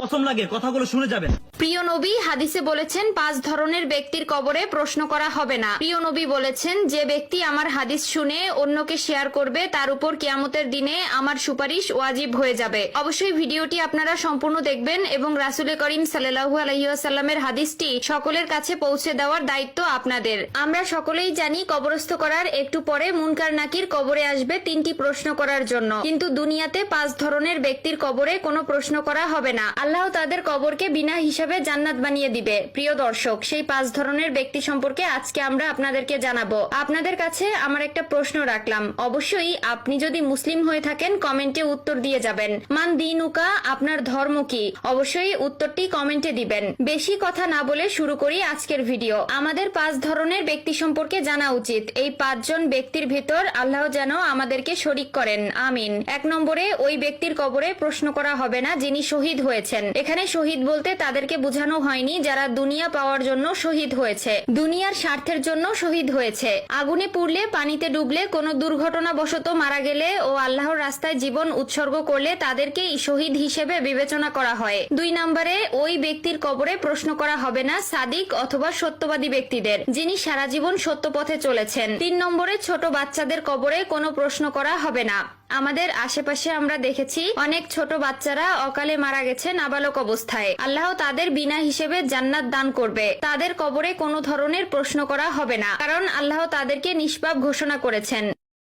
কসম লাগে, কথাগুলো শুনে যাবেন। প্রিয় নবী হাদিসে বলেছেন 5 ধরনের ব্যক্তির কবরে প্রশ্ন করা হবে না। প্রিয় নবী বলেছেন, যে ব্যক্তি আমার হাদিস শুনে অন্যকে শেয়ার করবে তার উপর কিয়ামতের দিনে আমার সুপারিশ ওয়াজিব হয়ে যাবে। অবশ্যই ভিডিওটি আপনারা সম্পূর্ণ দেখবেন এবং রাসূল করিম সাল্লাল্লাহু আলাইহি ওয়াসাল্লামের হাদিসটি সকলের কাছে পৌঁছে দেওয়ার দায়িত্ব আপনাদের। আমরা সকলেই জানি কবরস্থ করার একটু পরে মুনকার নাকির কবরে আসবে 3টি প্রশ্ন করার জন্য, কিন্তু দুনিয়াতে 5 ধরনের ব্যক্তির কবরে কোনো প্রশ্ন করা হবে না। আল্লাহ তাদের কবরকে বিনা হিসাবে জান্নাত বানিয়ে দিবে। প্রিয় দর্শক, সেই 5 ধরনের ব্যক্তি সম্পর্কে আজকে আমরা আপনাদেরকে জানাবো। আপনাদের কাছে আমার একটা প্রশ্ন রাখলাম, অবশ্যই আপনি যদি মুসলিম হয়ে থাকেন কমেন্টে উত্তর দিয়ে যাবেন। মান দিনুকা, আপনার ধর্ম কি? অবশ্যই উত্তরটি কমেন্টে দিবেন। বেশি কথা না বলে শুরু করি আজকের ভিডিও। আমাদের 5 ধরনের ব্যক্তি সম্পর্কে জানা উচিত। এই 5 জন ব্যক্তির ভিতর আল্লাহ যেন আমাদেরকে শরীক করেন, আমিন। 1 নম্বরে, ওই ব্যক্তির কবরে প্রশ্ন করা হবে না যিনি শহীদ হয়েছেন। এখানে শহীদ বলতে তাদেরকে বোঝানো হয়নি যারা দুনিয়া পাওয়ার জন্য শহীদ হয়েছে, দুনিয়ার স্বার্থের জন্য শহীদ হয়েছে। আগুনে পুড়লে, পানিতে ডুবলে, কোনো দুর্ঘটনাবশত মারা গেলে ও আল্লাহর রাস্তায় জীবন উৎসর্গ করলে তাদেরকেই শহীদ হিসেবে বিবেচনা করা হয়। 2 নম্বরে, ওই ব্যক্তির কবরে প্রশ্ন করা হবে না সাদিক অথবা সত্যবাদী ব্যক্তিদের, যিনি সারা জীবন সত্য পথে চলেছেন। 3 নম্বরে, ছোট বাচ্চাদের কবরে কোনো প্রশ্ন করা হবে না। আমাদের আশেপাশে আমরা দেখেছি অনেক ছোট বাচ্চারা অকালে মারা গেছে নাবালক অবস্থায়। আল্লাহ তাদের বিনা হিসেবে জান্নাত দান করবে। তাদের কবরে কোনো ধরনের প্রশ্ন করা হবে না, কারণ আল্লাহ তাদেরকে নিষ্পাপ ঘোষণা করেছেন।